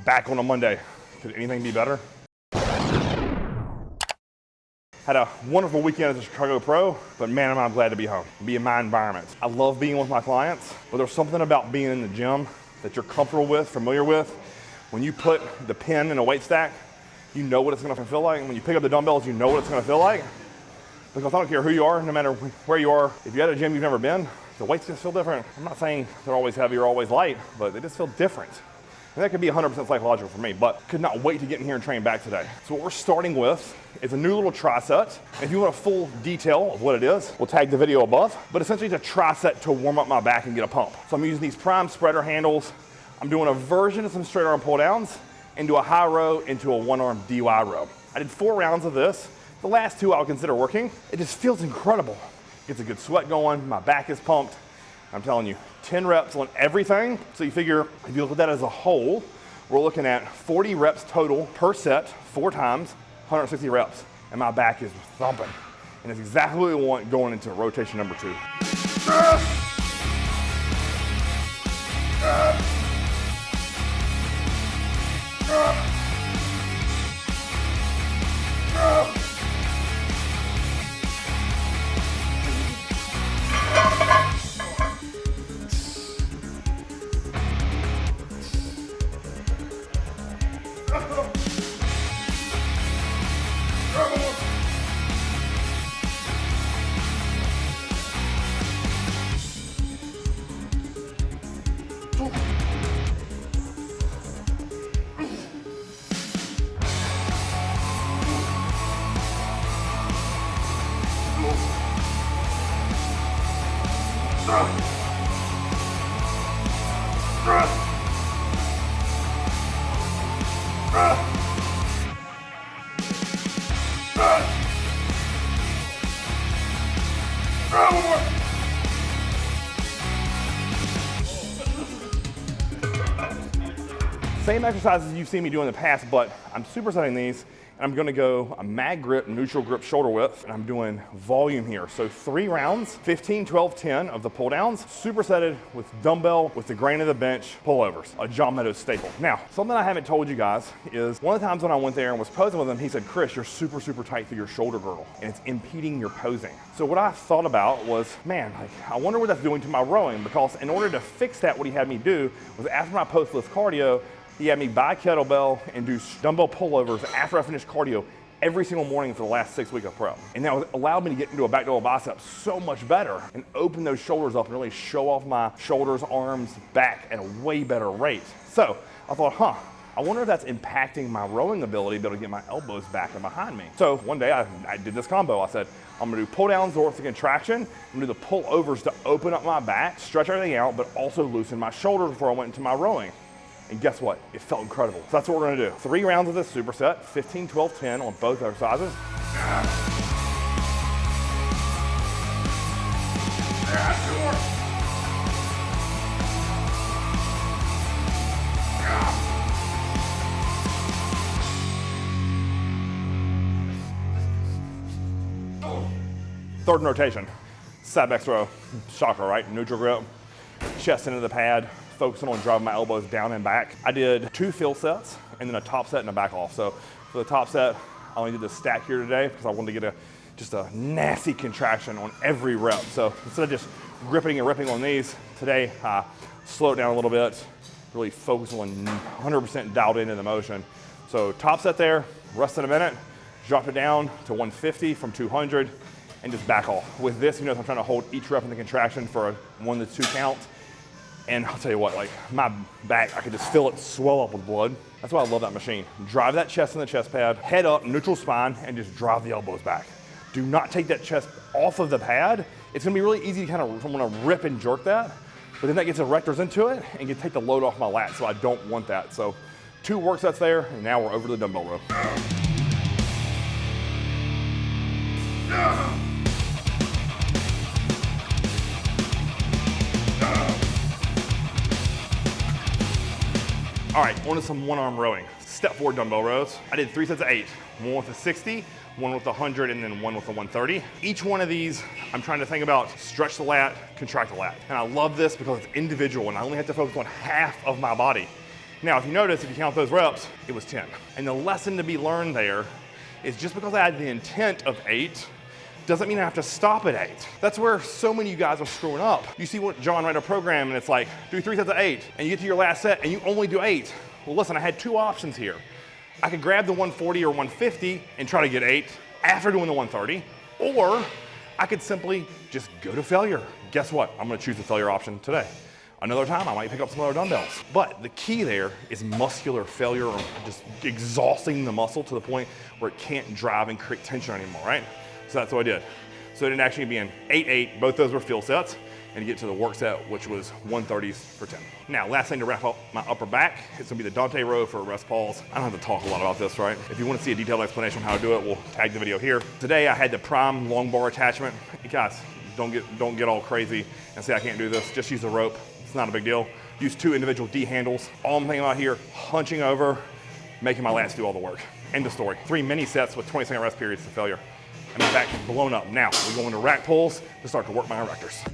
back on a Monday. Could anything be better? Had a wonderful weekend as a Chicago Pro, but man, am I glad to be home, be in my environment. I love being with my clients, but there's something about being in the gym that you're comfortable with, familiar with. When you put the pin in a weight stack, you know what it's gonna feel like. And when you pick up the dumbbells, you know what it's gonna feel like. Because I don't care who you are, no matter where you are, if you're at a gym you've never been, the weight's gonna feel different. I'm not saying they're always heavy or always light, but they just feel different. And that could be 100% psychological for me, but could not wait to get in here and train back today. So what we're starting with is a new little triset. If you want a full detail of what it is, we'll tag the video above, but essentially it's a triset to warm up my back and get a pump. So I'm using these prime spreader handles. I'm doing a version of some straight arm pull downs into a high row, into a one arm DY row. I did 4 rounds of this. The last 2 I would consider working. It just feels incredible. Gets a good sweat going, my back is pumped. I'm telling you, 10 reps on everything. So you figure, if you look at that as a whole, we're looking at 40 reps total per set, 4 times, 160 reps. And my back is thumping. And it's exactly what we want going into rotation number 2. Same exercises you've seen me do in the past, but I'm supersetting these, and I'm gonna go a mag grip, neutral grip shoulder width, and I'm doing volume here. So 3 rounds, 15, 12, 10 of the pull downs, supersetted with dumbbell, with the grain of the bench pullovers, a John Meadows staple. Now, something I haven't told you guys is one of the times when I went there and was posing with him, he said, Chris, you're super, super tight through your shoulder girdle, and it's impeding your posing. So what I thought about was, man, I wonder what that's doing to my rowing, because in order to fix that, what he had me do was after my post-lift cardio, he had me buy kettlebell and do dumbbell pullovers after I finished cardio every single morning for the last 6 weeks of pro. And that allowed me to get into a back double bicep so much better and open those shoulders up and really show off my shoulders, arms, back at a way better rate. So I thought, I wonder if that's impacting my rowing ability to be able to get my elbows back and behind me. So one day I did this combo. I said, I'm gonna do pull downs, ortho contraction. I'm gonna do the pull overs to open up my back, stretch everything out, but also loosen my shoulders before I went into my rowing. And guess what? It felt incredible. So that's what we're gonna do. 3 rounds of this superset, 15, 12, 10 on both exercises. Third rotation, side back throw, shocker, right? Neutral grip, chest into the pad, focusing on driving my elbows down and back. I did 2 fill sets and then a top set and a back off. So for the top set, I only did the stack here today because I wanted to get just a nasty contraction on every rep. So instead of just gripping and ripping on these, today I slowed it down a little bit, really focus on 100% dialed into the motion. So top set there, rest in a minute, drop it down to 150 from 200 and just back off. With this, you know, I'm trying to hold each rep in the contraction for a 1 to 2 count. And I'll tell you what, like my back, I could just feel it swell up with blood. That's why I love that machine. Drive that chest in the chest pad, head up, neutral spine, and just drive the elbows back. Do not take that chest off of the pad. It's gonna be really easy to kind of wanna rip and jerk that, but then that gets erectors into it and can take the load off my lat, so I don't want that. So 2 work sets there, and now we're over to the dumbbell row. All right, on to some one-arm rowing. Step 4 dumbbell rows. I did 3 sets of 8, one with a 60, one with a 100, and then one with a 130. Each one of these, I'm trying to think about stretch the lat, contract the lat. And I love this because it's individual and I only have to focus on half of my body. Now, if you notice, if you count those reps, it was 10. And the lesson to be learned there is just because I had the intent of 8 doesn't mean I have to stop at 8. That's where so many of you guys are screwing up. You see what John write a program and it's like, do 3 sets of 8, and you get to your last set and you only do 8. Well, listen, I had 2 options here. I could grab the 140 or 150 and try to get 8 after doing the 130, or I could simply just go to failure. Guess what? I'm gonna choose the failure option today. Another time, I might pick up some other dumbbells. But the key there is muscular failure, or just exhausting the muscle to the point where it can't drive and create tension anymore, right? So that's what I did. So it ended actually being 8-8, both those were field sets, and to get to the work set, which was 130s for 10. Now, last thing to wrap up my upper back, it's gonna be the Dumbbell Row for rest pause. I don't have to talk a lot about this, right? If you wanna see a detailed explanation on how to do it, we'll tag the video here. Today, I had the prime long bar attachment. Guys, don't get all crazy and say I can't do this. Just use a rope. It's not a big deal. Use 2 individual D handles. All I'm thinking about here, hunching over, making my lats do all the work. End of story. 3 mini sets with 20-second rest periods to failure. And my back is blown up. Now, we go into rack pulls to start to work my erectors.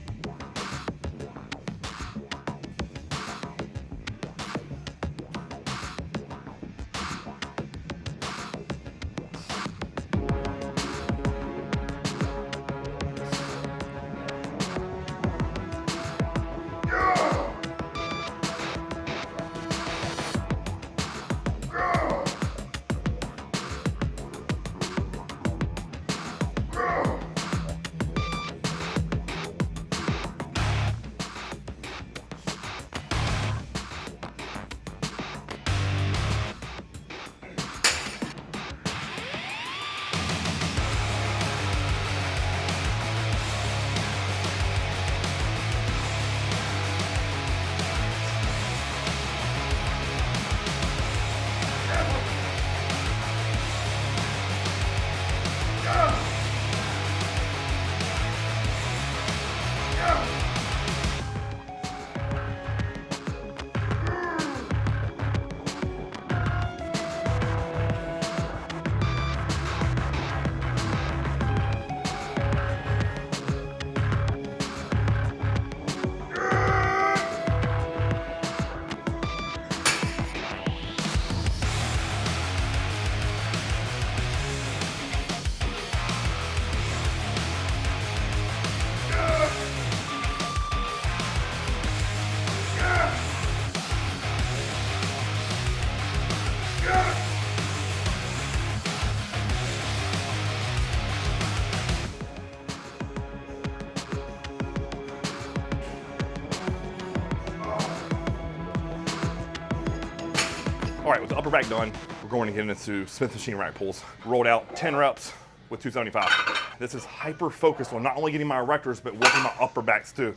All right, with the upper back done, we're going to get into Smith machine rack pulls. Rolled out 10 reps with 275. This is hyper focused on not only getting my erectors, but working my upper backs too.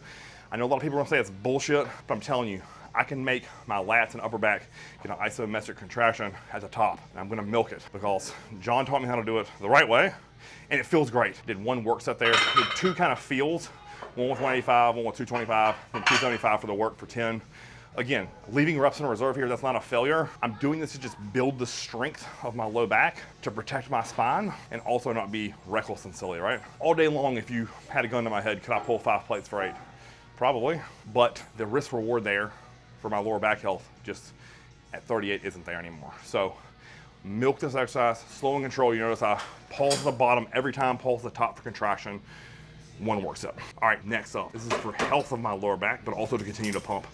I know a lot of people are gonna say it's bullshit, but I'm telling you, I can make my lats and upper back get an isometric contraction at the top, and I'm gonna milk it because John taught me how to do it the right way, and it feels great. Did 1 work set there, did 2 kind of feels, one with 185, one with 225, then 275 for the work for 10. Again, leaving reps in reserve here, that's not a failure. I'm doing this to just build the strength of my low back, to protect my spine, and also not be reckless and silly, right? All day long, if you had a gun to my head, could I pull 5 plates for 8? Probably, but the risk reward there for my lower back health just at 38 isn't there anymore. So milk this exercise, slow and control. You notice I pulse the bottom every time, pulse the top for contraction. 1 work set. All right, next up, this is for health of my lower back, but also to continue to pump.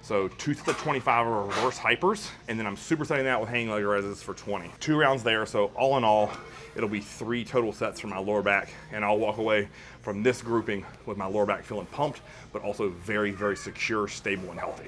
So 2 sets of 25 are reverse hypers, and then I'm supersetting that with hanging leg raises for 20. 2 rounds there, so all in all, it'll be 3 total sets for my lower back, and I'll walk away from this grouping with my lower back feeling pumped, but also very, very secure, stable, and healthy.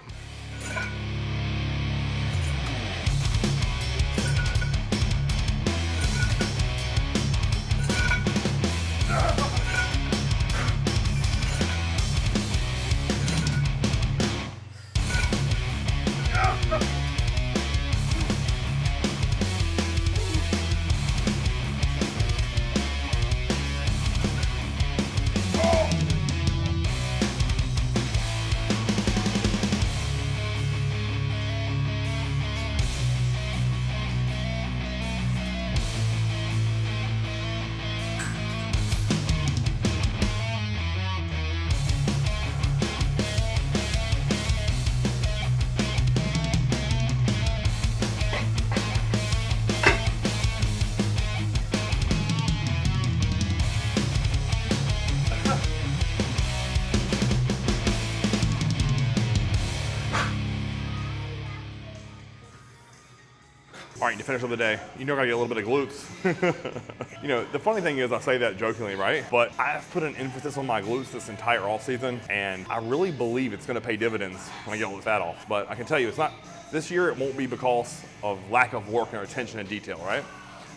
All right, to finish up the day, you know I gotta get a little bit of glutes. You know, the funny thing is I say that jokingly, right? But I've put an emphasis on my glutes this entire off season, and I really believe it's gonna pay dividends when I get all the fat off. But I can tell you, it's not, this year it won't be because of lack of work or attention and detail, right?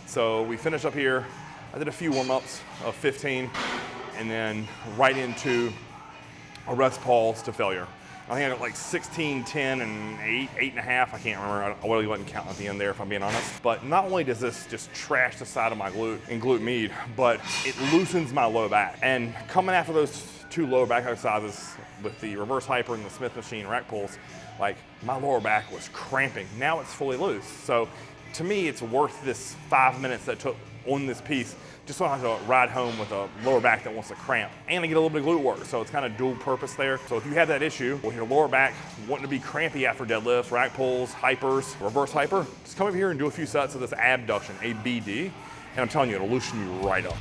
So we finished up here. I did a few warm-ups of 15, and then right into a rest pause to failure. I think I got like 16, 10, and 8, 8.5. I can't remember. I really wasn't counting at the end there, if I'm being honest. But not only does this just trash the side of my glute and glute med, but it loosens my low back. And coming after those 2 lower back exercises with the reverse hyper and the Smith machine rack pulls, like my lower back was cramping. Now it's fully loose. So to me, it's worth this 5 minutes that it took on this piece, just so I don't have to ride home with a lower back that wants to cramp. And I get a little bit of glute work, so it's kind of dual purpose there. So if you have that issue, with your lower back wanting to be crampy after deadlifts, rack pulls, hypers, reverse hyper, just come over here and do a few sets of this abduction, ABD, and I'm telling you, it'll loosen you right up.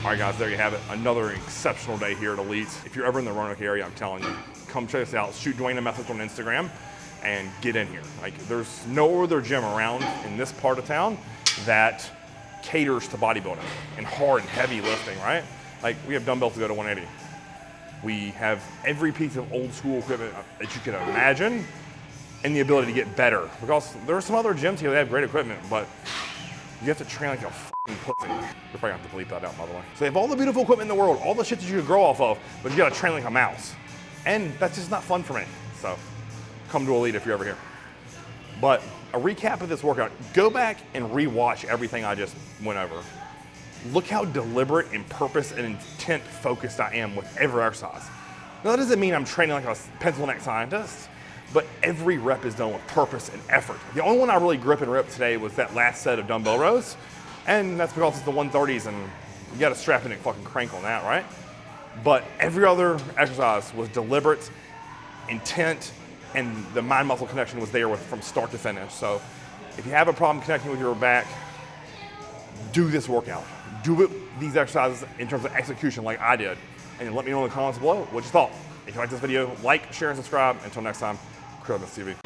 All right, guys, there you have it. Another exceptional day here at Elite. If you're ever in the Roanoke area, I'm telling you, come check us out. Shoot Dwayne a message on Instagram and get in here. Like, there's no other gym around in this part of town that caters to bodybuilding and hard and heavy lifting, right? Like, we have dumbbells to go to 180. We have every piece of old school equipment that you can imagine and the ability to get better. Because there are some other gyms here that have great equipment, but you have to train like a f***ing pussy. You're probably gonna have to bleep that out, by the way. So they have all the beautiful equipment in the world, all the shit that you could grow off of, but you gotta train like a mouse. And that's just not fun for me. So come to Elite if you're ever here. But a recap of this workout, go back and rewatch everything I just went over. Look how deliberate and purpose and intent focused I am with every exercise. Now that doesn't mean I'm training like a pencil neck scientist, but every rep is done with purpose and effort. The only one I really grip and rip today was that last set of dumbbell rows, and that's because it's the 130s and you gotta strap in and fucking crank on that, right? But every other exercise was deliberate, intent, and the mind-muscle connection was there from start to finish. So if you have a problem connecting with your back, do this workout. Do these exercises in terms of execution like I did, and let me know in the comments below what you thought. If you like this video, like, share, and subscribe. Until next time, Krill TV.